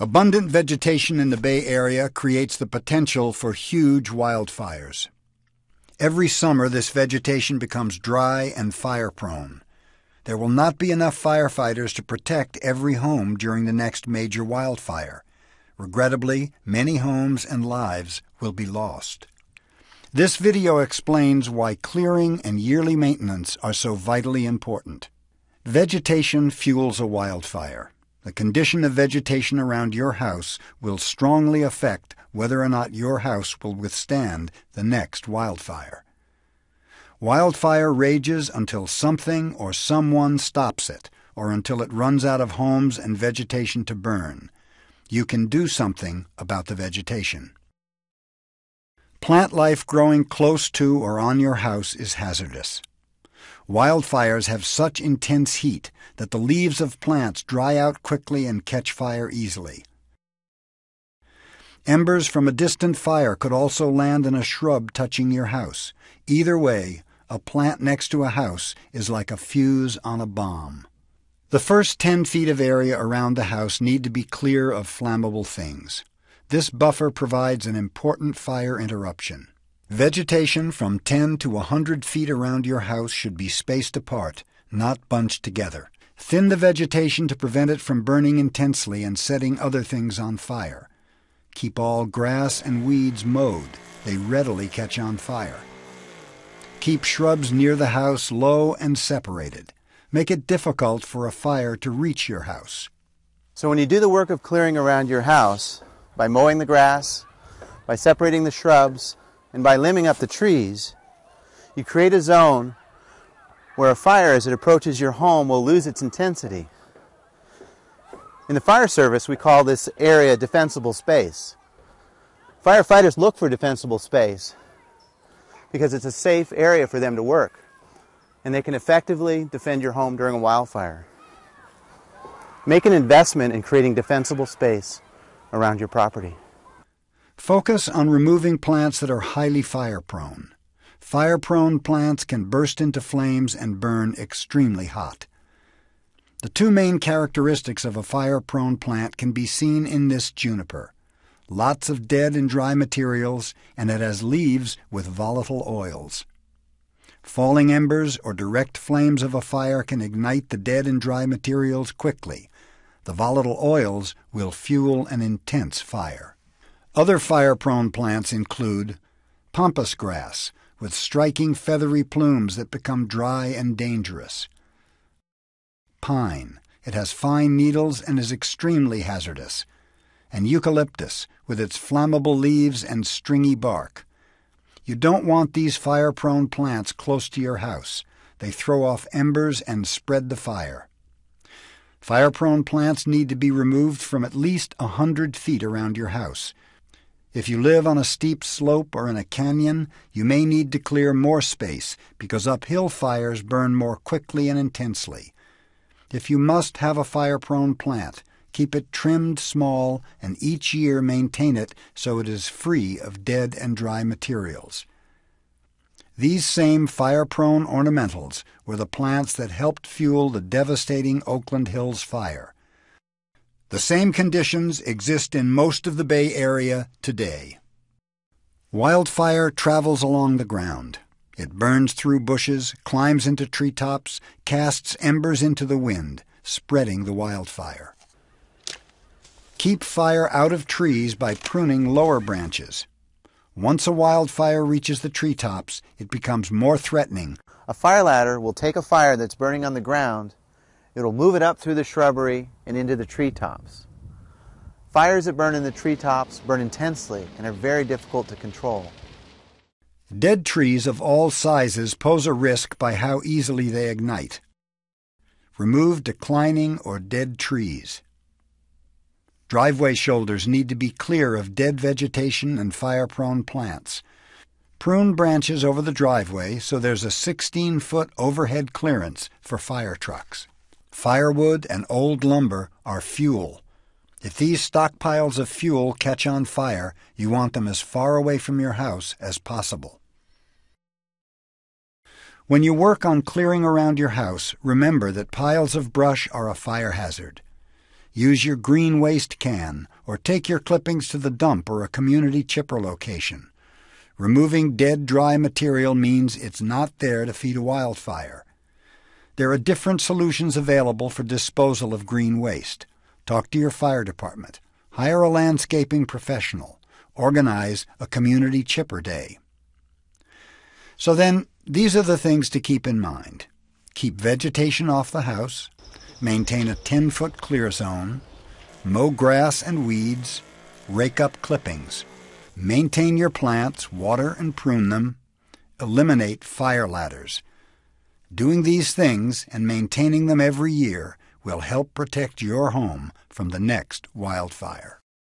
Abundant vegetation in the Bay Area creates the potential for huge wildfires. Every summer, this vegetation becomes dry and fire-prone. There will not be enough firefighters to protect every home during the next major wildfire. Regrettably, many homes and lives will be lost. This video explains why clearing and yearly maintenance are so vitally important. Vegetation fuels a wildfire. The condition of vegetation around your house will strongly affect whether or not your house will withstand the next wildfire. Wildfire rages until something or someone stops it, or until it runs out of homes and vegetation to burn. You can do something about the vegetation. Plant life growing close to or on your house is hazardous. Wildfires have such intense heat that the leaves of plants dry out quickly and catch fire easily. Embers from a distant fire could also land in a shrub touching your house. Either way, a plant next to a house is like a fuse on a bomb. The first 10 feet of area around the house need to be clear of flammable things. This buffer provides an important fire interruption. Vegetation from 10 to 100 feet around your house should be spaced apart, not bunched together. Thin the vegetation to prevent it from burning intensely and setting other things on fire. Keep all grass and weeds mowed. They readily catch on fire. Keep shrubs near the house low and separated. Make it difficult for a fire to reach your house. So when you do the work of clearing around your house, by mowing the grass, by separating the shrubs, and by limbing up the trees, you create a zone where a fire, as it approaches your home, will lose its intensity. In the fire service, we call this area defensible space. Firefighters look for defensible space because it's a safe area for them to work, and they can effectively defend your home during a wildfire. Make an investment in creating defensible space around your property. Focus on removing plants that are highly fire-prone. Fire-prone plants can burst into flames and burn extremely hot. The two main characteristics of a fire-prone plant can be seen in this juniper. Lots of dead and dry materials, and it has leaves with volatile oils. Falling embers or direct flames of a fire can ignite the dead and dry materials quickly. The volatile oils will fuel an intense fire. Other fire-prone plants include pampas grass with striking feathery plumes that become dry and dangerous. Pine. It has fine needles and is extremely hazardous. And eucalyptus with its flammable leaves and stringy bark. You don't want these fire-prone plants close to your house. They throw off embers and spread the fire. Fire-prone plants need to be removed from at least 100 feet around your house. If you live on a steep slope or in a canyon, you may need to clear more space because uphill fires burn more quickly and intensely. If you must have a fire-prone plant, keep it trimmed small and each year maintain it so it is free of dead and dry materials. These same fire-prone ornamentals were the plants that helped fuel the devastating Oakland Hills fire. The same conditions exist in most of the Bay Area today. Wildfire travels along the ground. It burns through bushes, climbs into treetops, casts embers into the wind, spreading the wildfire. Keep fire out of trees by pruning lower branches. Once a wildfire reaches the treetops, it becomes more threatening. A fire ladder will take a fire that's burning on the ground. It'll move it up through the shrubbery and into the treetops. Fires that burn in the treetops burn intensely and are very difficult to control. Dead trees of all sizes pose a risk by how easily they ignite. Remove declining or dead trees. Driveway shoulders need to be clear of dead vegetation and fire-prone plants. Prune branches over the driveway so there's a 16-foot overhead clearance for fire trucks. Firewood and old lumber are fuel. If these stockpiles of fuel catch on fire, you want them as far away from your house as possible. When you work on clearing around your house, remember that piles of brush are a fire hazard. Use your green waste can or take your clippings to the dump or a community chipper location. Removing dead, dry material means it's not there to feed a wildfire. There are different solutions available for disposal of green waste. Talk to your fire department. Hire a landscaping professional. Organize a community chipper day. So then, these are the things to keep in mind. Keep vegetation off the house. Maintain a 10-foot clear zone. Mow grass and weeds. Rake up clippings. Maintain your plants, water and prune them. Eliminate fire ladders. Doing these things and maintaining them every year will help protect your home from the next wildfire.